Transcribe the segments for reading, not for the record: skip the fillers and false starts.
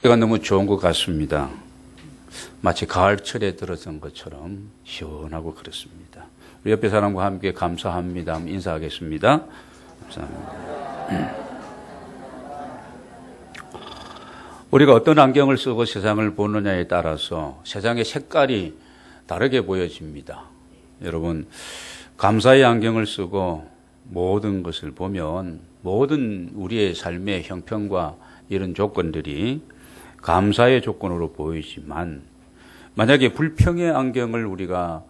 이가 너무 좋은 것 같습니다. 마치 가을철에 들어선 것처럼 시원하고 그렇습니다. 우리 옆에 사람과 함께 감사합니다. 인사하겠습니다. 감사합니다. 우리가 어떤 안경을 쓰고 세상을 보느냐에 따라서 세상의 색깔이 다르게 보여집니다. 여러분, 감사의 안경을 쓰고 모든 것을 보면 모든 우리의 삶의 형편과 이런 조건들이 감사의 조건으로 보이지만, 만약에 불평의 안경을 우리가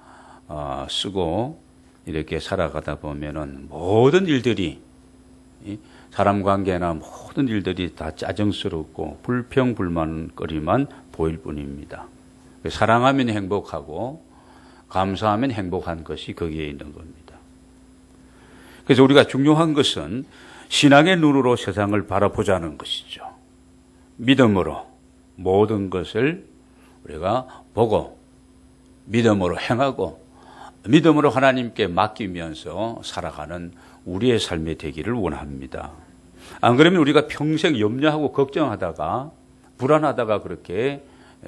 쓰고 이렇게 살아가다 보면은 모든 일들이, 사람 관계나 모든 일들이 다 짜증스럽고 불평불만거리만 보일 뿐입니다. 사랑하면 행복하고 감사하면 행복한 것이 거기에 있는 겁니다. 그래서 우리가 중요한 것은 신앙의 눈으로 세상을 바라보자는 것이죠. 믿음으로 모든 것을 우리가 보고 믿음으로 행하고 믿음으로 하나님께 맡기면서 살아가는 우리의 삶이 되기를 원합니다. 안 그러면 우리가 평생 염려하고 걱정하다가 불안하다가 그렇게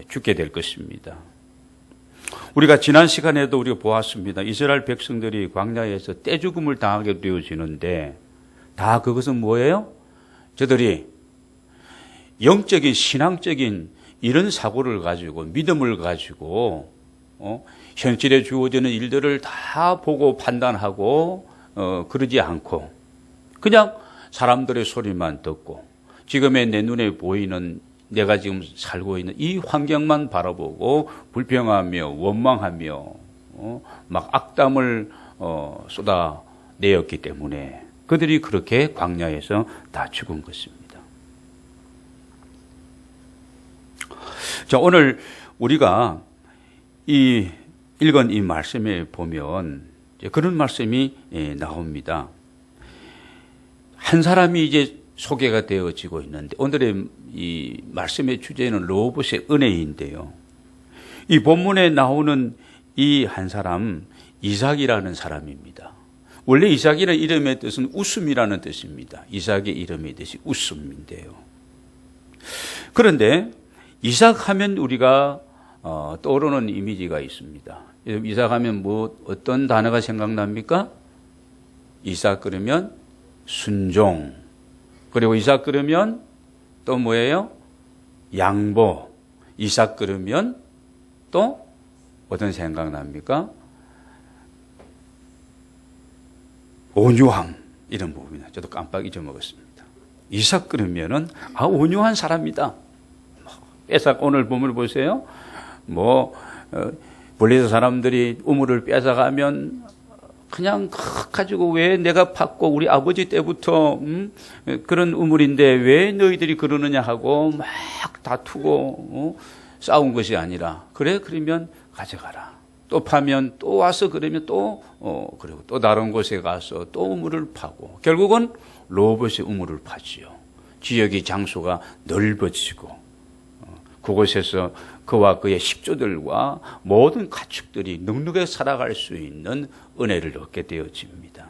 죽게 될 것입니다. 우리가 지난 시간에도 우리가 보았습니다. 이스라엘 백성들이 광야에서 떼죽음을 당하게 되어지는데 다 그것은 뭐예요? 저들이 영적인 신앙적인 이런 사고를 가지고 믿음을 가지고 현실에 주어지는 일들을 다 보고 판단하고 그러지 않고 그냥 사람들의 소리만 듣고 지금의 내 눈에 보이는 내가 지금 살고 있는 이 환경만 바라보고 불평하며 원망하며 막 악담을 쏟아내었기 때문에 그들이 그렇게 광야에서 다 죽은 것입니다. 자, 오늘 우리가 읽은 이 말씀에 보면 그런 말씀이 나옵니다. 한 사람이 이제 소개가 되어지고 있는데 오늘의 이 말씀의 주제는 로봇의 은혜인데요. 이 본문에 나오는 이 한 사람 이삭이라는 사람입니다. 원래 이삭이라는 이름의 뜻은 웃음이라는 뜻입니다. 이삭의 이름의 뜻이 웃음인데요. 그런데 이삭 하면 우리가 떠오르는 이미지가 있습니다. 이삭 하면 어떤 단어가 생각납니까? 이삭 그러면 순종. 그리고 이삭 그러면 또 뭐예요? 양보. 이삭 그러면 또 어떤 생각납니까? 온유함. 이런 부분이나 저도 깜빡 잊어먹었습니다. 이삭 그러면은 온유한 사람이다. 뺏어 오늘 본문을 보세요. 블레셋 사람들이 우물을 뺏어가면 그냥 가지고 왜 내가 받고 우리 아버지 때부터 그런 우물인데 왜 너희들이 그러느냐 하고 막 다투고 싸운 것이 아니라 그래 그러면 가져가라. 또 파면 또 와서 그러면 그리고 또 다른 곳에 가서 또 우물을 파고 결국은 로봇이 우물을 파지요. 지역의 장소가 넓어지고 그곳에서 그와 그의 식조들과 모든 가축들이 넉넉하게 살아갈 수 있는 은혜를 얻게 되어집니다.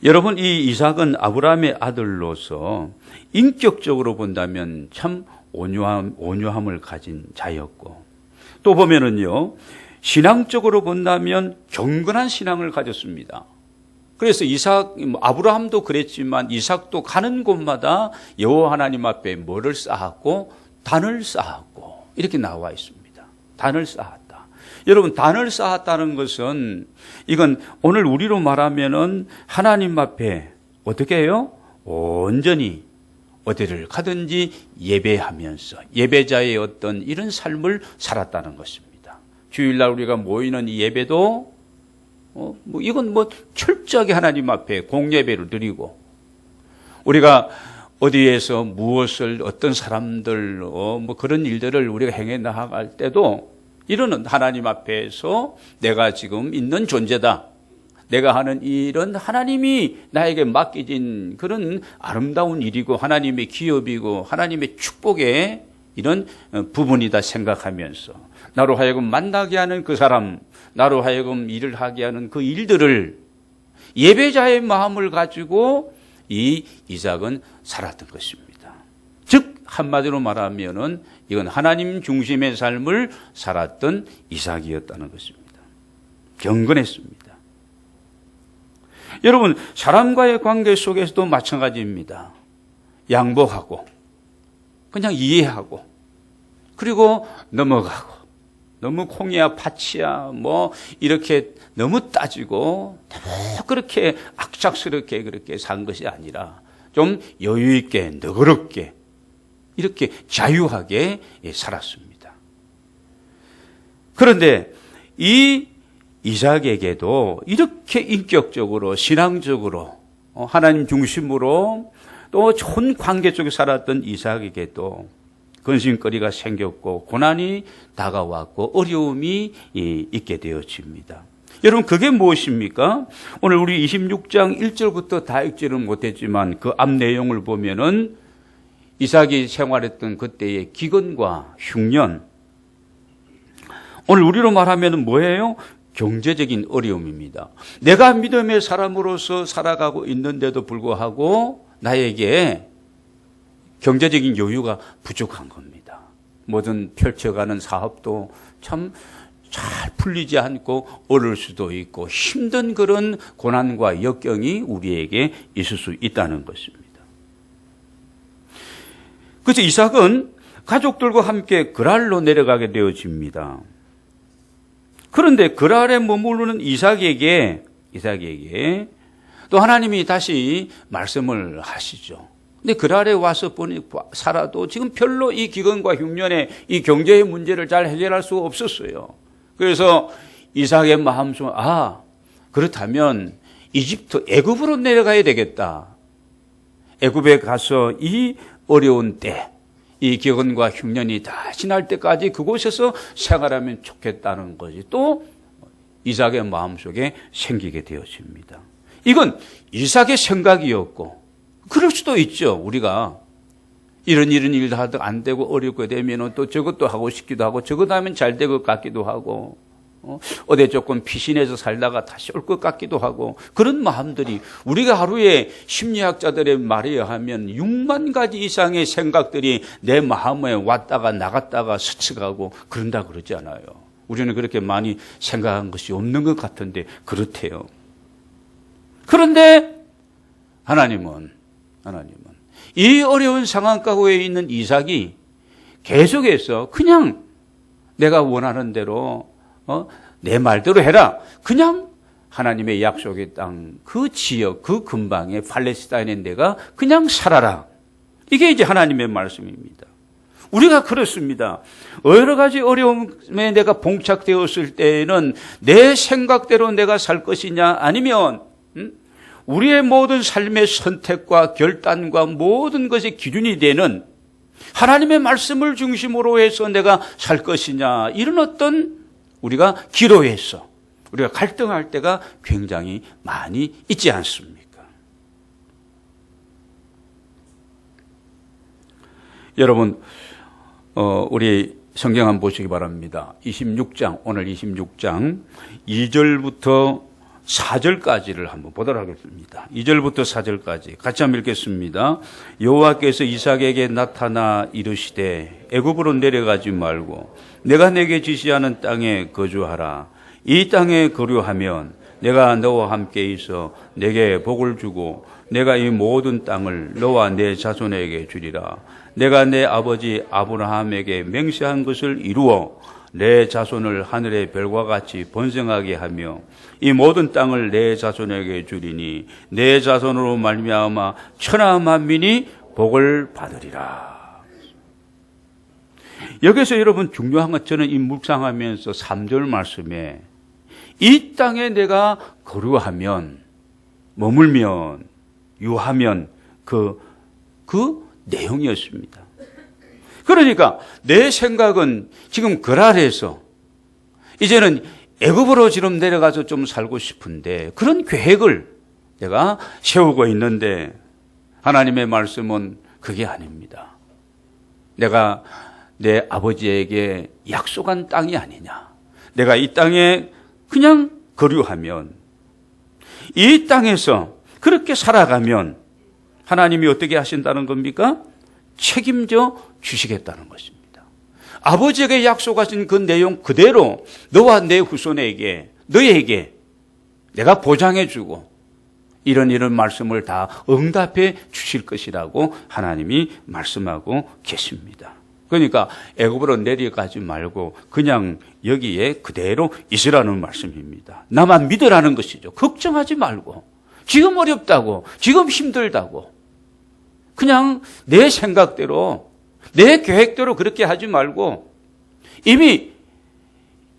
여러분, 이 이삭은 아브라함의 아들로서 인격적으로 본다면 참 온유함을 가진 자였고 또 보면은요 신앙적으로 본다면 경건한 신앙을 가졌습니다. 그래서 아브라함도 그랬지만 이삭도 가는 곳마다 여호와 하나님 앞에 뭐를 쌓았고 단을 쌓았고 이렇게 나와 있습니다. 단을 쌓았다. 여러분, 단을 쌓았다는 것은 이건 오늘 우리로 말하면은 하나님 앞에 어떻게 해요? 온전히 어디를 가든지 예배하면서 예배자의 어떤 이런 삶을 살았다는 것입니다. 주일날 우리가 모이는 이 예배도 이건 철저하게 하나님 앞에 공예배를 드리고 우리가 어디에서 무엇을 어떤 사람들 그런 일들을 우리가 행해 나갈 때도 이런 하나님 앞에서 내가 지금 있는 존재다. 내가 하는 일은 하나님이 나에게 맡겨진 그런 아름다운 일이고 하나님의 기업이고 하나님의 축복의 이런 부분이다 생각하면서 나로 하여금 만나게 하는 그 사람, 나로 하여금 일을 하게 하는 그 일들을 예배자의 마음을 가지고 이 이삭은 살았던 것입니다. 즉 한마디로 말하면은 이건 하나님 중심의 삶을 살았던 이삭이었다는 것입니다. 경건했습니다. 여러분, 사람과의 관계 속에서도 마찬가지입니다. 양보하고 그냥 이해하고 그리고 넘어가고, 너무 콩이야 팥이야 뭐 이렇게 너무 따지고 너무 그렇게 악착스럽게 그렇게 산 것이 아니라 좀 여유 있게 너그럽게 이렇게 자유하게 살았습니다. 그런데 이 이삭에게도 이렇게 인격적으로 신앙적으로 하나님 중심으로 또 좋은 관계 속에 살았던 이삭에게도 근심거리가 생겼고 고난이 다가왔고 어려움이 있게 되어집니다. 여러분, 그게 무엇입니까? 오늘 우리 26장 1절부터 다 읽지는 못했지만 그 앞 내용을 보면은 이삭이 생활했던 그때의 기근과 흉년, 오늘 우리로 말하면 뭐예요? 경제적인 어려움입니다. 내가 믿음의 사람으로서 살아가고 있는데도 불구하고 나에게 경제적인 여유가 부족한 겁니다. 뭐든 펼쳐가는 사업도 참 잘 풀리지 않고 어려울 수도 있고 힘든 그런 고난과 역경이 우리에게 있을 수 있다는 것입니다. 그래서 이삭은 가족들과 함께 그랄로 내려가게 되어집니다. 그런데 그랄에 머무르는 이삭에게 또 하나님이 다시 말씀을 하시죠. 근데 그랄에 와서 보니 살아도 지금 별로 이 기근과 흉년의 이 경제의 문제를 잘 해결할 수가 없었어요. 그래서 이삭의 마음속에 그렇다면 이집트 애굽으로 내려가야 되겠다. 애굽에 가서 이 어려운 때, 이 기근과 흉년이 다 지날 때까지 그곳에서 생활하면 좋겠다는 것이 또 이삭의 마음속에 생기게 되어집니다. 이건 이삭의 생각이었고, 그럴 수도 있죠. 우리가 이런 일도 하도 안 되고 어렵게 되면 또 저것도 하고 싶기도 하고 저것 하면 잘 될 것 같기도 하고 어디 조금 피신해서 살다가 다시 올 것 같기도 하고 그런 마음들이 우리가 하루에 심리학자들의 말에 의하면 6만 가지 이상의 생각들이 내 마음에 왔다가 나갔다가 스쳐가고 그런다 그러지 않아요. 우리는 그렇게 많이 생각한 것이 없는 것 같은데 그렇대요. 그런데 하나님은 이 어려운 상황 가운데 있는 이삭이 계속해서 그냥 내가 원하는 대로 내 말대로 해라. 그냥 하나님의 약속의 땅, 그 지역, 그 근방에 팔레스타인에 내가 그냥 살아라. 이게 이제 하나님의 말씀입니다. 우리가 그렇습니다. 여러 가지 어려움에 내가 봉착되었을 때에는 내 생각대로 내가 살 것이냐 아니면 우리의 모든 삶의 선택과 결단과 모든 것의 기준이 되는 하나님의 말씀을 중심으로 해서 내가 살 것이냐, 이런 어떤 우리가 기로에서 우리가 갈등할 때가 굉장히 많이 있지 않습니까? 여러분, 우리 성경 한번 보시기 바랍니다. 26장, 오늘 26장 2절부터 4절까지를 한번 보도록 하겠습니다. 2절부터 4절까지 같이 한번 읽겠습니다. 여호와께서 이삭에게 나타나 이르시되 애굽으로 내려가지 말고 내가 내게 지시하는 땅에 거주하라. 이 땅에 거류하면 내가 너와 함께 있어 내게 복을 주고 내가 이 모든 땅을 너와 내 자손에게 주리라. 내가 내 아버지 아브라함에게 맹세한 것을 이루어 내 자손을 하늘의 별과 같이 번성하게 하며 이 모든 땅을 내 자손에게 주리니 내 자손으로 말미암아 천하 만민이 복을 받으리라. 여기서 여러분 중요한 건 저는 이 묵상하면서 3절 말씀에 이 땅에 내가 거류하면 머물면 유하면 그 내용이었습니다. 그러니까 내 생각은 지금 그랄에서 이제는 애굽으로 지금 내려가서 좀 살고 싶은데 그런 계획을 내가 세우고 있는데 하나님의 말씀은 그게 아닙니다. 내가 내 아버지에게 약속한 땅이 아니냐. 내가 이 땅에 그냥 거류하면 이 땅에서 그렇게 살아가면 하나님이 어떻게 하신다는 겁니까? 책임져 주시겠다는 것입니다. 아버지에게 약속하신 그 내용 그대로 너와 내 후손에게, 너에게 내가 보장해 주고 이런 말씀을 다 응답해 주실 것이라고 하나님이 말씀하고 계십니다. 그러니까 애굽으로 내려가지 말고 그냥 여기에 그대로 있으라는 말씀입니다. 나만 믿으라는 것이죠. 걱정하지 말고, 지금 어렵다고, 지금 힘들다고 그냥 내 생각대로, 내 계획대로 그렇게 하지 말고 이미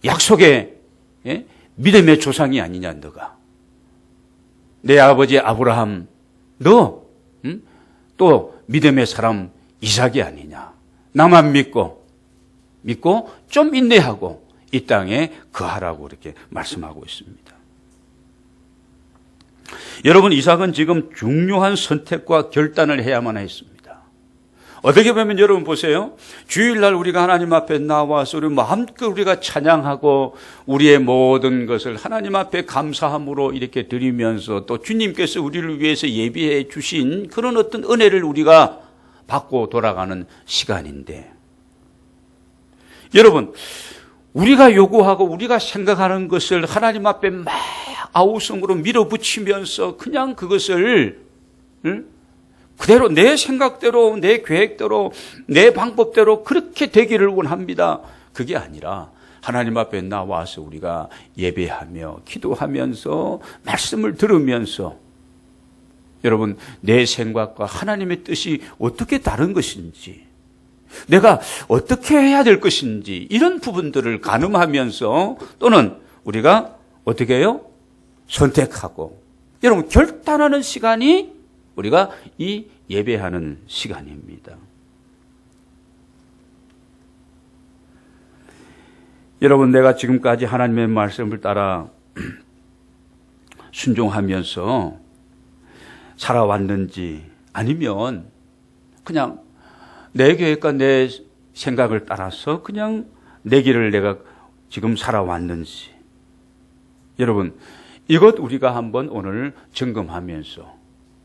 약속의 믿음의 조상이 아니냐 너가. 내 아버지 아브라함, 너 또 믿음의 사람 이삭이 아니냐. 나만 믿고 좀 인내하고 이 땅에 거하라고 이렇게 말씀하고 있습니다. 여러분, 이삭은 지금 중요한 선택과 결단을 해야만 했습니다. 어떻게 보면 여러분 보세요. 주일날 우리가 하나님 앞에 나와서 우리 마음껏 우리가 찬양하고 우리의 모든 것을 하나님 앞에 감사함으로 이렇게 드리면서 또 주님께서 우리를 위해서 예비해 주신 그런 어떤 은혜를 우리가 받고 돌아가는 시간인데, 여러분, 우리가 요구하고 우리가 생각하는 것을 하나님 앞에 막 아우성으로 밀어붙이면서 그냥 그것을 그대로 내 생각대로, 내 계획대로, 내 방법대로 그렇게 되기를 원합니다. 그게 아니라 하나님 앞에 나와서 우리가 예배하며 기도하면서 말씀을 들으면서 여러분, 내 생각과 하나님의 뜻이 어떻게 다른 것인지, 내가 어떻게 해야 될 것인지 이런 부분들을 가늠하면서 또는 우리가 어떻게 해요? 선택하고 여러분 결단하는 시간이 우리가 이 예배하는 시간입니다. 여러분, 내가 지금까지 하나님의 말씀을 따라 순종하면서 살아왔는지 아니면 그냥 내 계획과 내 생각을 따라서 그냥 내 길을 내가 지금 살아왔는지, 여러분, 이것 우리가 한번 오늘 점검하면서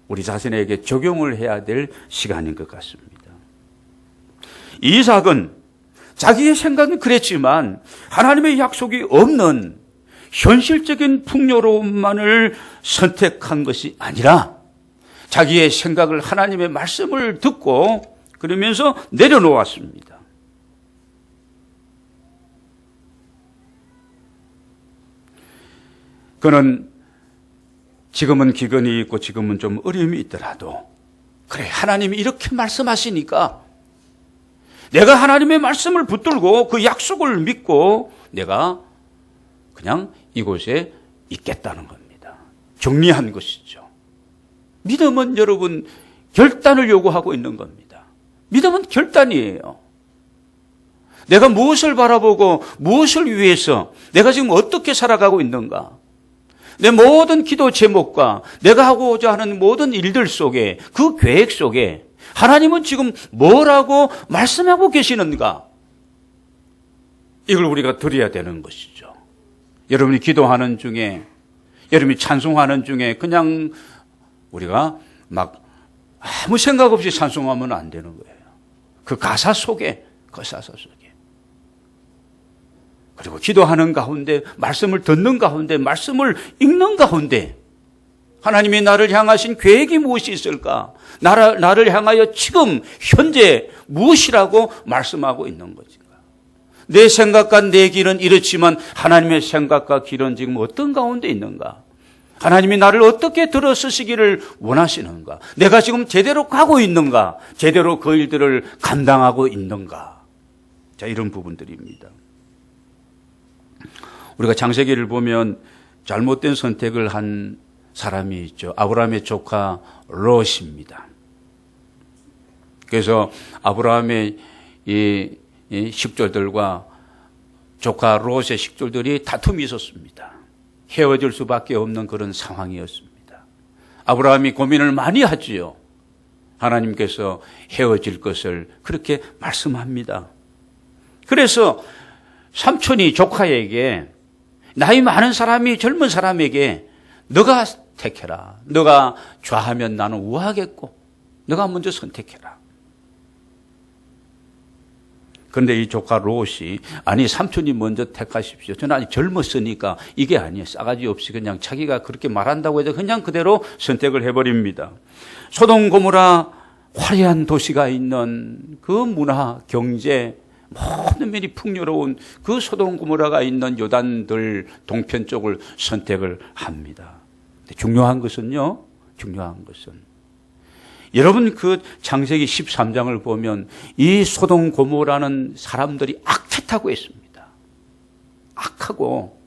우리 자신에게 적용을 해야 될 시간인 것 같습니다. 이삭은 자기의 생각은 그랬지만 하나님의 약속이 없는 현실적인 풍요로움만을 선택한 것이 아니라 자기의 생각을 하나님의 말씀을 듣고 그러면서 내려놓았습니다. 그는 지금은 기근이 있고 지금은 좀 어려움이 있더라도 그래, 하나님이 이렇게 말씀하시니까 내가 하나님의 말씀을 붙들고 그 약속을 믿고 내가 그냥 이곳에 있겠다는 겁니다. 정리한 것이죠. 믿음은 여러분 결단을 요구하고 있는 겁니다. 믿음은 결단이에요. 내가 무엇을 바라보고 무엇을 위해서 내가 지금 어떻게 살아가고 있는가, 내 모든 기도 제목과 내가 하고자 하는 모든 일들 속에 그 계획 속에 하나님은 지금 뭐라고 말씀하고 계시는가, 이걸 우리가 드려야 되는 것이죠. 여러분이 기도하는 중에, 여러분이 찬송하는 중에 그냥 우리가 막 아무 생각 없이 찬송하면 안 되는 거예요. 그 가사 속에, 그리고 기도하는 가운데, 말씀을 듣는 가운데, 말씀을 읽는 가운데 하나님이 나를 향하신 계획이 무엇이 있을까? 나를 향하여 지금 현재 무엇이라고 말씀하고 있는 것인가? 내 생각과 내 길은 이렇지만 하나님의 생각과 길은 지금 어떤 가운데 있는가? 하나님이 나를 어떻게 들어서시기를 원하시는가? 내가 지금 제대로 가고 있는가? 제대로 그 일들을 감당하고 있는가? 자, 이런 부분들입니다. 우리가 창세기를 보면 잘못된 선택을 한 사람이 있죠. 아브라함의 조카 롯입니다. 그래서 아브라함의 이 식졸들과 조카 롯의 식졸들이 다툼이 있었습니다. 헤어질 수밖에 없는 그런 상황이었습니다. 아브라함이 고민을 많이 하지요. 하나님께서 헤어질 것을 그렇게 말씀합니다. 그래서 삼촌이 조카에게, 나이 많은 사람이 젊은 사람에게 너가 택해라. 너가 좌하면 나는 우하겠고 너가 먼저 선택해라. 그런데 이 조카 롯이 아니 삼촌이 먼저 택하십시오. 저는 아직 젊었으니까 이게 아니에요. 싸가지 없이 그냥 자기가 그렇게 말한다고 해서 그냥 그대로 선택을 해버립니다. 소돔 고모라 화려한 도시가 있는 그 문화, 경제 모든 면이 풍요로운 그 소돔 고모라가 있는 요단들 동편 쪽을 선택을 합니다. 근데 중요한 것은 여러분 그 창세기 13장을 보면 이 소돔 고모라는 사람들이 악택하고 있습니다. 악하고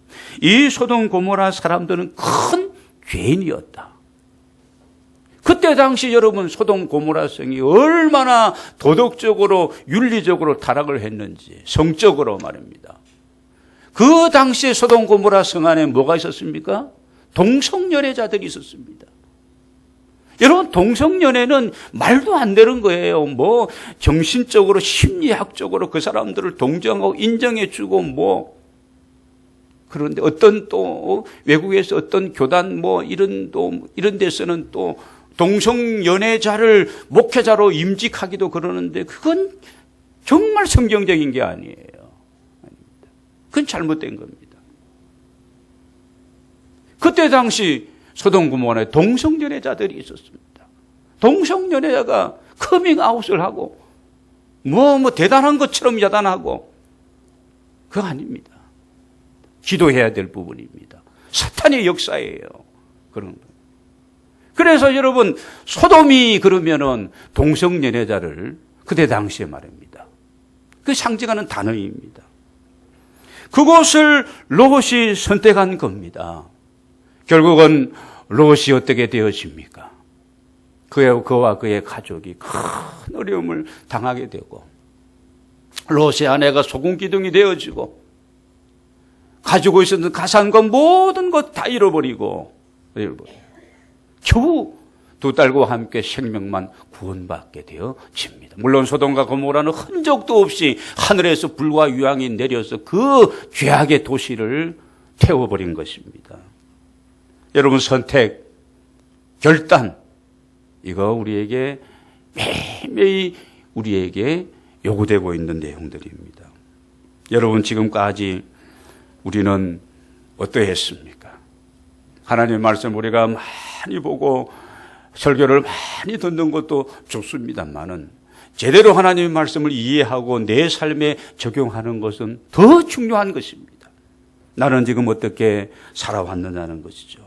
이 소돔 고모라 사람들은 큰 죄인이었다. 그때 당시 여러분 소돔 고모라 성이 얼마나 도덕적으로 윤리적으로 타락을 했는지 성적으로 말입니다. 그 당시에 소돔 고모라 성 안에 뭐가 있었습니까? 동성연애자들이 있었습니다. 여러분 동성연애는 말도 안 되는 거예요. 뭐 정신적으로 심리학적으로 그 사람들을 동정하고 인정해주고 그런데 어떤 또 외국에서 어떤 교단 이런 데서는 또 동성연애자를 목회자로 임직하기도 그러는데 그건 정말 성경적인 게 아니에요. 그건 잘못된 겁니다. 그때 당시 소돔 고모라에 동성연애자들이 있었습니다. 동성연애자가 커밍아웃을 하고 대단한 것처럼 야단하고 그거 아닙니다. 기도해야 될 부분입니다. 사탄의 역사예요. 그런 거. 그래서 여러분 소돔이 그러면은 동성연애자를 그때 당시에 말입니다. 그 상징하는 단어입니다. 그곳을 롯이 선택한 겁니다. 결국은 롯이 어떻게 되어집니까? 그와 그의 가족이 큰 어려움을 당하게 되고 롯의 아내가 소금 기둥이 되어지고 가지고 있었던 가산과 모든 것 다 잃어버리고 겨우 두 딸과 함께 생명만 구원받게 되어집니다. 물론 소돔과 고모라는 흔적도 없이 하늘에서 불과 유황이 내려서 그 죄악의 도시를 태워버린 것입니다. 여러분 선택, 결단 이거 우리에게 매일매일 우리에게 요구되고 있는 내용들입니다. 여러분 지금까지 우리는 어떠했습니까? 하나님의 말씀 우리가 많이 보고 설교를 많이 듣는 것도 좋습니다만은 제대로 하나님의 말씀을 이해하고 내 삶에 적용하는 것은 더 중요한 것입니다. 나는 지금 어떻게 살아왔느냐는 것이죠.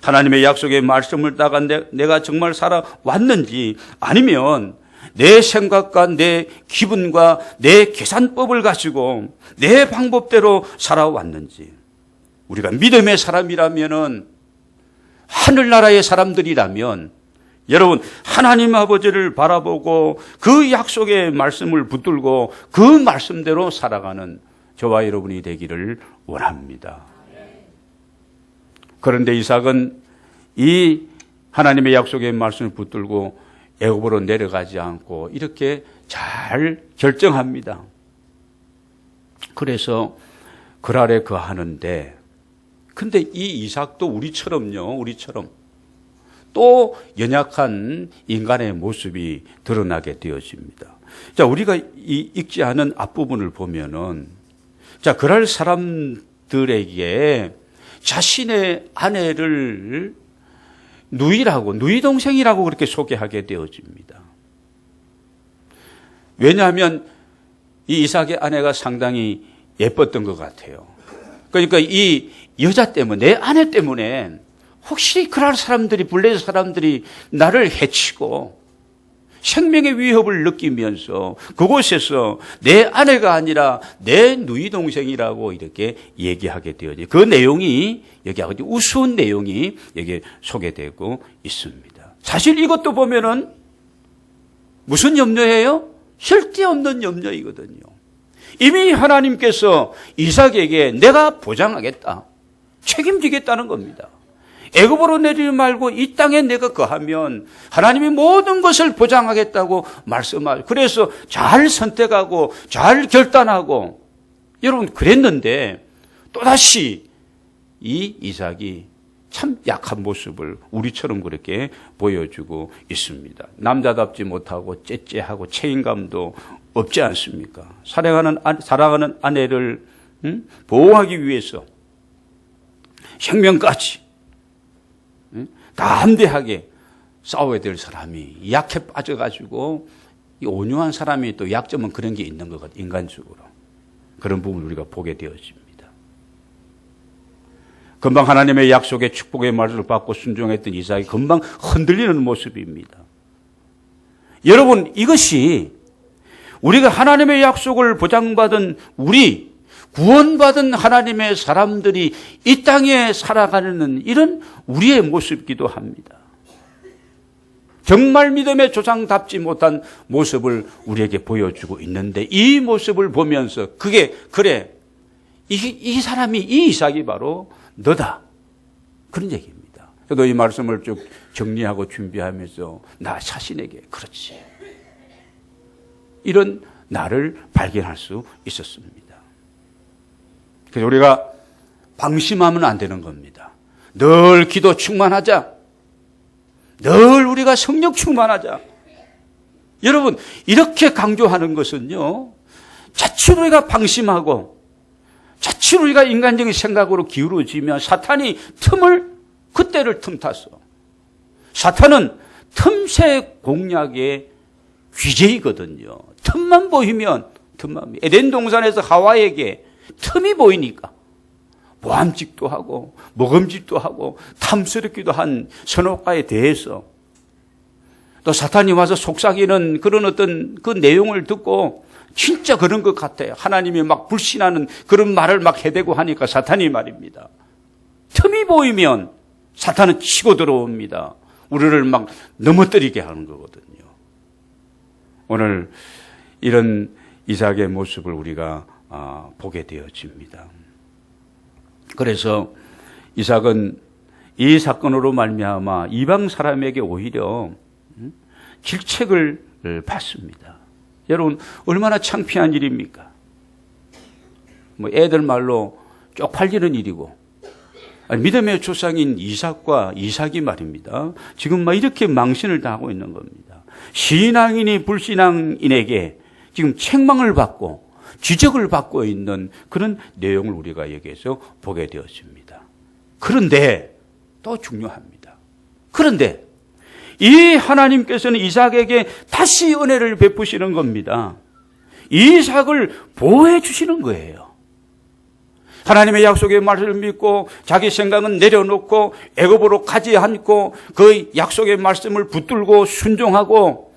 하나님의 약속의 말씀을 따가 내가 정말 살아왔는지 아니면 내 생각과 내 기분과 내 계산법을 가지고 내 방법대로 살아왔는지 우리가 믿음의 사람이라면은 하늘나라의 사람들이라면 여러분 하나님 아버지를 바라보고 그 약속의 말씀을 붙들고 그 말씀대로 살아가는 저와 여러분이 되기를 원합니다. 그런데 이삭은 이 하나님의 약속의 말씀을 붙들고 애굽으로 내려가지 않고 이렇게 잘 결정합니다. 그래서 그랄에 거하는데 근데 이 이삭도 우리처럼 또 연약한 인간의 모습이 드러나게 되어집니다. 자, 우리가 읽지 않은 앞부분을 보면은 자, 그랄 사람들에게 자신의 아내를 누이 동생이라고 그렇게 소개하게 되어집니다. 왜냐하면 이 이삭의 아내가 상당히 예뻤던 것 같아요. 그러니까 이 여자 때문에, 내 아내 때문에 혹시 그럴 사람들이, 블레셋 사람들이 나를 해치고 생명의 위협을 느끼면서 그곳에서 내 아내가 아니라 내 누이 동생이라고 이렇게 얘기하게 되어지. 그 내용이 여기 아주 우스운 내용이 여기 소개되고 있습니다. 사실 이것도 보면은 무슨 염려예요? 쓸데없는 염려이거든요. 이미 하나님께서 이삭에게 내가 보장하겠다, 책임지겠다는 겁니다. 애굽으로 내리지 말고 이 땅에 내가 거하면 하나님이 모든 것을 보장하겠다고 말씀하죠. 그래서 잘 선택하고 잘 결단하고 여러분 그랬는데 또다시 이 이삭이 참 약한 모습을 우리처럼 그렇게 보여주고 있습니다. 남자답지 못하고 째째하고 책임감도 없지 않습니까? 사랑하는 아내를 보호하기 위해서 생명까지 담대하게 싸워야 될 사람이 약해 빠져가지고 이 온유한 사람이 또 약점은 그런 게 있는 것 같아요. 인간적으로. 그런 부분을 우리가 보게 되어집니다. 금방 하나님의 약속의 축복의 말씀을 받고 순종했던 이삭이 금방 흔들리는 모습입니다. 여러분, 이것이 우리가 하나님의 약속을 보장받은 우리 구원받은 하나님의 사람들이 이 땅에 살아가는 이런 우리의 모습이기도 합니다. 정말 믿음의 조상답지 못한 모습을 우리에게 보여주고 있는데 이 모습을 보면서 그래 이 사람이 이 이삭이 바로 너다 그런 얘기입니다. 저도 이 말씀을 쭉 정리하고 준비하면서 나 자신에게 그렇지 이런 나를 발견할 수 있었습니다. 그래서 우리가 방심하면 안 되는 겁니다. 늘 기도 충만하자. 늘 우리가 성령 충만하자. 여러분, 이렇게 강조하는 것은요, 자칫 우리가 방심하고, 자칫 우리가 인간적인 생각으로 기울어지면 사탄이 그때를 틈타서, 사탄은 틈새 공략의 귀재이거든요. 틈만 보이면, 에덴 동산에서 하와에게 틈이 보이니까, 모함짓도 하고 먹음짓도 하고 탐스럽기도 한 선악과에 대해서 또 사탄이 와서 속삭이는 그런 어떤 그 내용을 듣고 진짜 그런 것 같아요. 하나님이 막 불신하는 그런 말을 막 해대고 하니까 사탄이 말입니다. 틈이 보이면 사탄은 치고 들어옵니다. 우리를 막 넘어뜨리게 하는 거거든요. 오늘 이런 이삭의 모습을 우리가 보게 되어집니다. 그래서 이삭은 이 사건으로 말미암아 이방 사람에게 오히려 질책을 받습니다. 여러분 얼마나 창피한 일입니까? 애들 말로 쪽팔리는 일이고 믿음의 조상인 이삭이 말입니다. 지금 이렇게 망신을 당하고 있는 겁니다. 신앙인이 불신앙인에게 지금 책망을 받고 지적을 받고 있는 그런 내용을 우리가 여기에서 보게 되었습니다. 그런데 또 중요합니다. 그런데 이 하나님께서는 이삭에게 다시 은혜를 베푸시는 겁니다. 이삭을 보호해 주시는 거예요. 하나님의 약속의 말씀을 믿고 자기 생각은 내려놓고 애굽으로 가지 않고 그 약속의 말씀을 붙들고 순종하고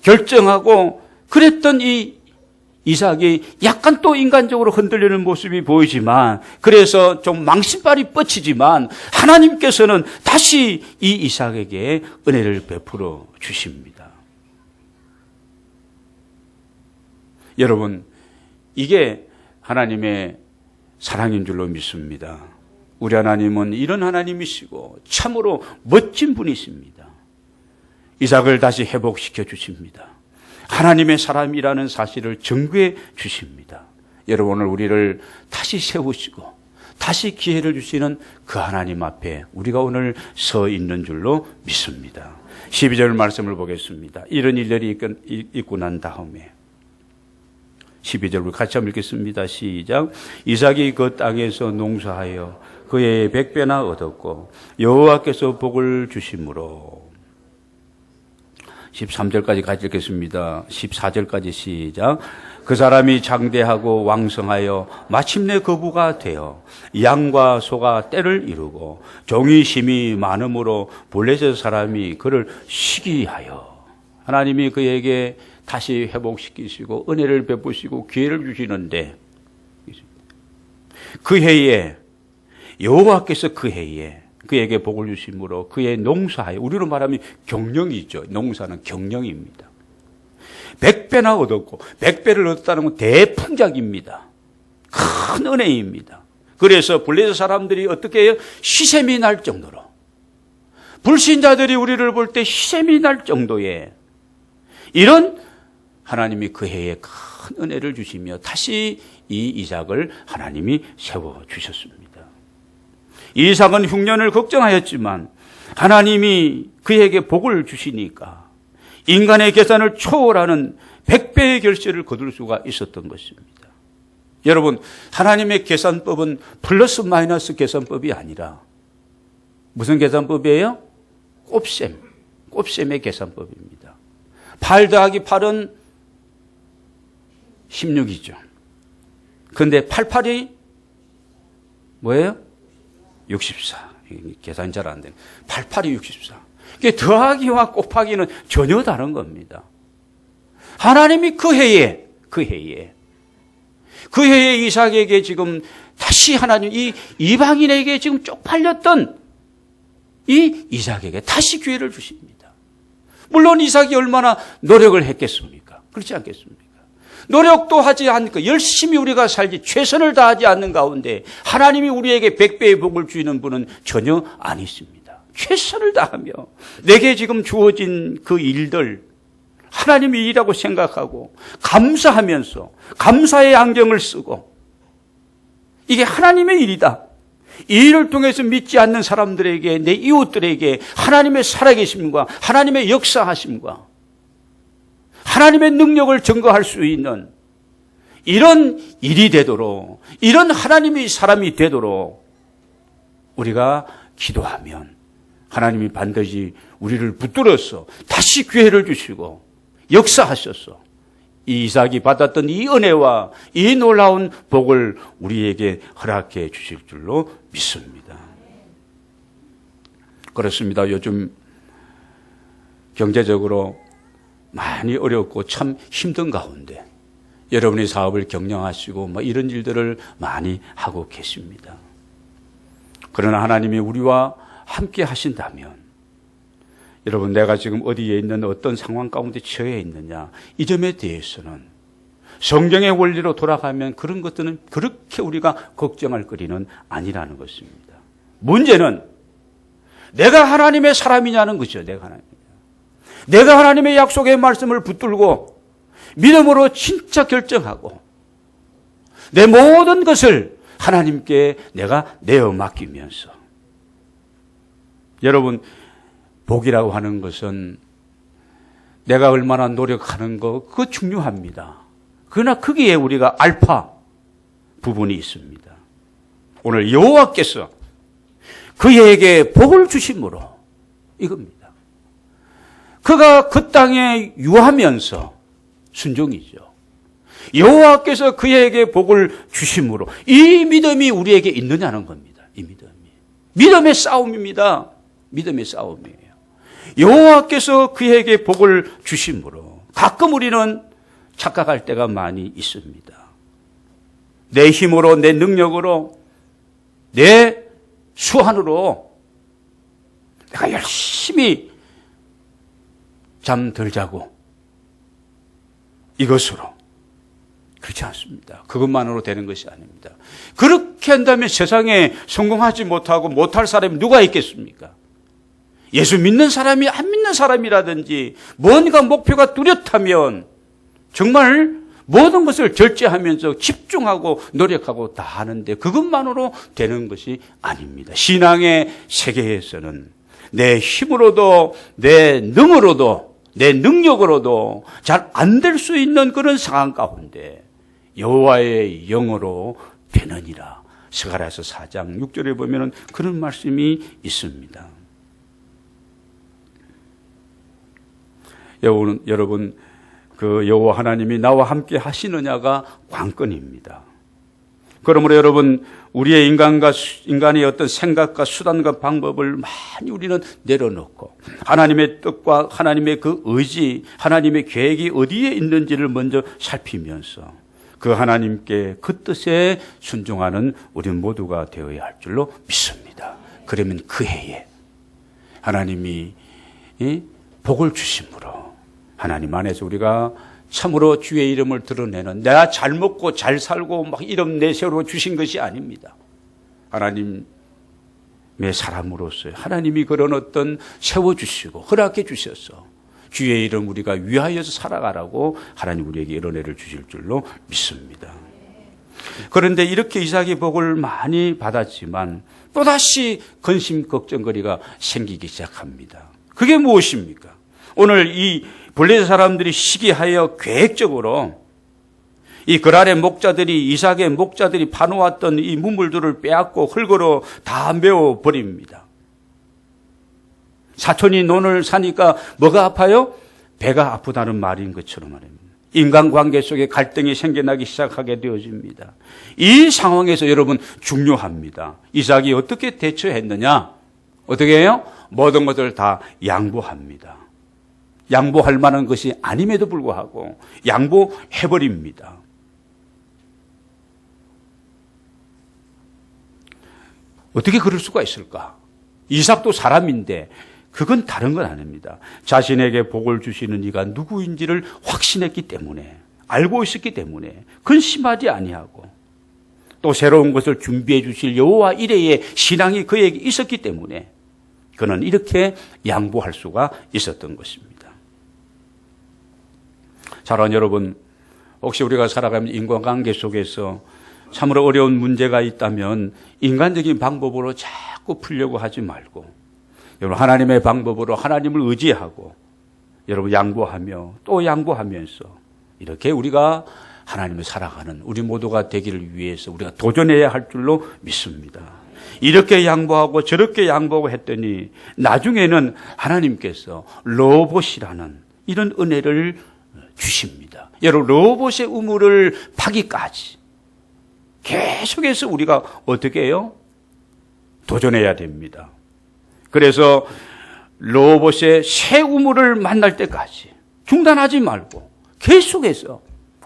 결정하고 그랬던 이 이삭이 약간 또 인간적으로 흔들리는 모습이 보이지만 그래서 좀 망신발이 뻗치지만 하나님께서는 다시 이 이삭에게 은혜를 베풀어 주십니다. 여러분, 이게 하나님의 사랑인 줄로 믿습니다. 우리 하나님은 이런 하나님이시고 참으로 멋진 분이십니다. 이삭을 다시 회복시켜 주십니다. 하나님의 사람이라는 사실을 증거해 주십니다. 여러분, 오늘 우리를 다시 세우시고 다시 기회를 주시는 그 하나님 앞에 우리가 오늘 서 있는 줄로 믿습니다. 12절 말씀을 보겠습니다. 이런 일들이 있고 난 다음에 12절 같이 한번 읽겠습니다. 시작. 이삭이 그 땅에서 농사하여 그의 100배나 얻었고 여호와께서 복을 주심으로 13절까지 같이 읽겠습니다. 14절까지 시작. 그 사람이 장대하고 왕성하여 마침내 거부가 되어 양과 소가 떼를 이루고 종이 심이 많음으로 블레셋 사람이 그를 시기하여 하나님이 그에게 다시 회복시키시고 은혜를 베푸시고 기회를 주시는데 그 해에 여호와께서 그 해에 그에게 복을 주심으로 그의 농사에 우리로 말하면 경영이 있죠. 농사는 경영입니다. 100배나 얻었고 100배를 얻었다는 건 대풍작입니다. 큰 은혜입니다. 그래서 블레셋 사람들이 어떻게 해요? 시샘이 날 정도로 불신자들이 우리를 볼 때 시샘이 날 정도의 이런 하나님이 그 해에 큰 은혜를 주시며 다시 이 이삭을 하나님이 세워주셨습니다. 이삭은 흉년을 걱정하였지만 하나님이 그에게 복을 주시니까 인간의 계산을 초월하는 100배 100배의 결실을 거둘 수가 있었던 것입니다. 여러분, 하나님의 계산법은 플러스 마이너스 계산법이 아니라 무슨 계산법이에요? 곱셈의 계산법입니다. 8 더하기 8은 16이죠. 그런데 88이 뭐예요? 64. 계산이 잘 안 되네. 88이 64. 이게 더하기와 곱하기는 전혀 다른 겁니다. 하나님이 그 해에 이삭에게 지금 다시 하나님 이 이방인에게 지금 쪽팔렸던 이 이삭에게 다시 기회를 주십니다. 물론 이삭이 얼마나 노력을 했겠습니까? 그렇지 않겠습니까? 노력도 하지 않고 열심히 우리가 살지 최선을 다하지 않는 가운데 하나님이 우리에게 100배의 복을 주시는 분은 전혀 아니십니다. 최선을 다하며 내게 지금 주어진 그 일들 하나님의 일이라고 생각하고 감사하면서 감사의 안경을 쓰고 이게 하나님의 일이다. 이 일을 통해서 믿지 않는 사람들에게 내 이웃들에게 하나님의 살아계심과 하나님의 역사하심과 하나님의 능력을 증거할 수 있는 이런 일이 되도록 이런 하나님의 사람이 되도록 우리가 기도하면 하나님이 반드시 우리를 붙들어서 다시 기회를 주시고 역사하셔서 이 이삭이 받았던 이 은혜와 이 놀라운 복을 우리에게 허락해 주실 줄로 믿습니다. 그렇습니다. 요즘 경제적으로 많이 어렵고 참 힘든 가운데 여러분의 사업을 경영하시고 이런 일들을 많이 하고 계십니다. 그러나 하나님이 우리와 함께 하신다면 여러분 내가 지금 어디에 있는 어떤 상황 가운데 처해 있느냐 이 점에 대해서는 성경의 원리로 돌아가면 그런 것들은 그렇게 우리가 걱정할 거리는 아니라는 것입니다. 문제는 내가 하나님의 사람이냐는 거죠. 내가 하나님의 약속의 말씀을 붙들고 믿음으로 진짜 결정하고 내 모든 것을 하나님께 내가 내어 맡기면서 여러분 복이라고 하는 것은 내가 얼마나 노력하는 거 그거 중요합니다. 그러나 거기에 우리가 알파 부분이 있습니다. 오늘 여호와께서 그에게 복을 주심으로 이겁니다. 그가 그 땅에 유하면서 순종이죠. 여호와께서 그에게 복을 주심으로 이 믿음이 우리에게 있느냐는 겁니다. 이 믿음의 싸움입니다. 믿음의 싸움이에요. 여호와께서 그에게 복을 주심으로 가끔 우리는 착각할 때가 많이 있습니다. 내 힘으로 내 능력으로 내 수완으로 내가 열심히 잠 덜 자고 이것으로 그렇지 않습니다. 그것만으로 되는 것이 아닙니다. 그렇게 한다면 세상에 성공하지 못하고 못할 사람이 누가 있겠습니까? 예수 믿는 사람이 안 믿는 사람이라든지 뭔가 목표가 뚜렷하면 정말 모든 것을 절제하면서 집중하고 노력하고 다 하는데 그것만으로 되는 것이 아닙니다. 신앙의 세계에서는 내 힘으로도 내 능으로도 내 능력으로도 잘 안 될 수 있는 그런 상황 가운데 여호와의 영으로 되느니라. 스가랴서 4장 6절에 보면 그런 말씀이 있습니다. 여러분 그 여호와 하나님이 나와 함께 하시느냐가 관건입니다. 그러므로 여러분 우리의 인간의 어떤 생각과 수단과 방법을 많이 우리는 내려놓고 하나님의 뜻과 하나님의 그 의지, 하나님의 계획이 어디에 있는지를 먼저 살피면서 그 하나님께 그 뜻에 순종하는 우리 모두가 되어야 할 줄로 믿습니다. 그러면 그 해에 하나님이 복을 주심으로 하나님 안에서 우리가 참으로 주의 이름을 드러내는 내가 잘 먹고 잘 살고 막 이름 내세워 주신 것이 아닙니다. 하나님의 사람으로서 하나님이 그런 어떤 세워주시고 허락해 주셔서 주의 이름 우리가 위하여서 살아가라고 하나님 우리에게 이런 은혜를 주실 줄로 믿습니다. 그런데 이렇게 이삭의 복을 많이 받았지만 또다시 근심 걱정거리가 생기기 시작합니다. 그게 무엇입니까? 오늘 이 블레셋 사람들이 시기하여 계획적으로 이 그랄의 목자들이, 이삭의 목자들이 파놓았던 이 문물들을 빼앗고 흙으로 다 메워 버립니다. 사촌이 논을 사니까 뭐가 아파요? 배가 아프다는 말인 것처럼 말입니다. 인간관계 속에 갈등이 생겨나기 시작하게 되어집니다. 이 상황에서 여러분 중요합니다. 이삭이 어떻게 대처했느냐? 어떻게 해요? 모든 것을 다 양보합니다. 양보할 만한 것이 아님에도 불구하고 양보해버립니다. 어떻게 그럴 수가 있을까? 이삭도 사람인데 그건 다른 건 아닙니다. 자신에게 복을 주시는 이가 누구인지를 확신했기 때문에, 알고 있었기 때문에 근심하지 아니하고, 또 새로운 것을 준비해 주실 여호와 이레의 신앙이 그에게 있었기 때문에 그는 이렇게 양보할 수가 있었던 것입니다. 사랑하는 여러분, 혹시 우리가 살아가는 인간관계 속에서 참으로 어려운 문제가 있다면 인간적인 방법으로 자꾸 풀려고 하지 말고, 여러분 하나님의 방법으로 하나님을 의지하고 여러분 양보하며 또 양보하면서 이렇게 우리가 하나님을 살아가는 우리 모두가 되기를 위해서 우리가 도전해야 할 줄로 믿습니다. 이렇게 양보하고 저렇게 양보하고 했더니 나중에는 하나님께서 로봇이라는 이런 은혜를 주십니다. 여러분 로봇의 우물을 파기까지 계속해서 우리가 어떻게 해요? 도전해야 됩니다. 그래서 로봇의 새 우물을 만날 때까지 중단하지 말고 계속해서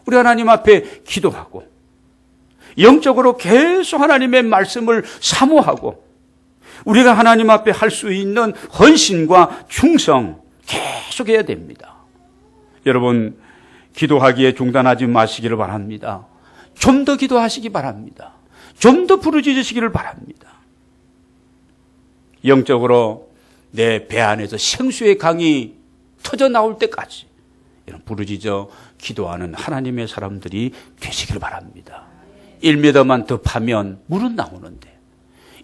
우리 하나님 앞에 기도하고 영적으로 계속 하나님의 말씀을 사모하고 우리가 하나님 앞에 할 수 있는 헌신과 충성 계속해야 됩니다. 여러분 기도하기에 중단하지 마시기를 바랍니다. 좀 더 기도하시기 바랍니다. 좀 더 부르짖으시기를 바랍니다. 영적으로 내 배 안에서 생수의 강이 터져 나올 때까지 이런 부르짖어 기도하는 하나님의 사람들이 되시기를 바랍니다. 1m만 더 파면 물은 나오는데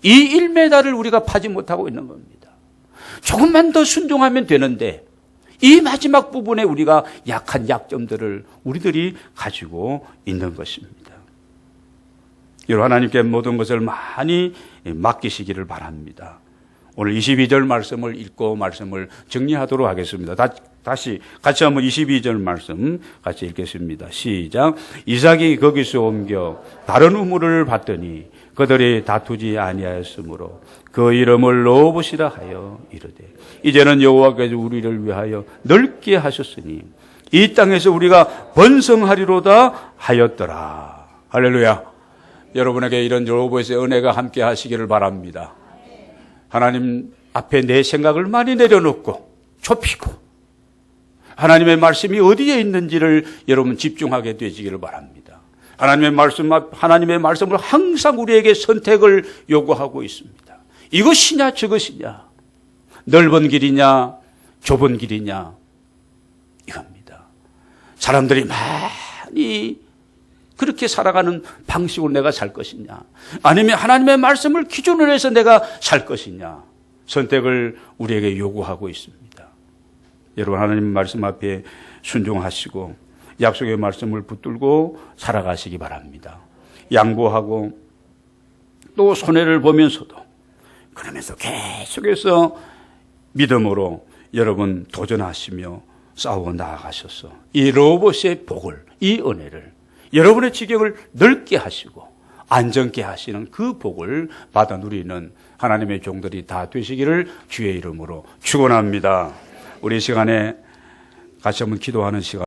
이 1m를 우리가 파지 못하고 있는 겁니다. 조금만 더 순종하면 되는데 이 마지막 부분에 우리가 약한 약점들을 우리들이 가지고 있는 것입니다. 여러분 하나님께 모든 것을 많이 맡기시기를 바랍니다. 오늘 22절 말씀을 읽고 말씀을 정리하도록 하겠습니다. 다시 같이 한번 22절 말씀 같이 읽겠습니다. 시작. 이삭이 거기서 옮겨 다른 우물을 봤더니 그들이 다투지 아니하였으므로 그 이름을 로봇이라 하여 이르되 이제는 여호와께서 우리를 위하여 넓게 하셨으니 이 땅에서 우리가 번성하리로다 하였더라. 할렐루야. 여러분에게 이런 로봇의 은혜가 함께 하시기를 바랍니다. 하나님 앞에 내 생각을 많이 내려놓고 좁히고 하나님의 말씀이 어디에 있는지를 여러분 집중하게 되시기를 바랍니다. 하나님의 말씀을 항상 우리에게 선택을 요구하고 있습니다. 이것이냐 저것이냐, 넓은 길이냐 좁은 길이냐 이겁니다. 사람들이 많이 그렇게 살아가는 방식으로 내가 살 것이냐, 아니면 하나님의 말씀을 기준으로 해서 내가 살 것이냐, 선택을 우리에게 요구하고 있습니다. 여러분 하나님 말씀 앞에 순종하시고 약속의 말씀을 붙들고 살아가시기 바랍니다. 양보하고 또 손해를 보면서도 그러면서 계속해서 믿음으로 여러분 도전하시며 싸우고 나아가셔서 이 로봇의 복을, 이 은혜를 여러분의 지경을 넓게 하시고 안정케 하시는 그 복을 받아 누리는 하나님의 종들이 다 되시기를 주의 이름으로 축원합니다. 우리 시간에 같이 한번 기도하는 시간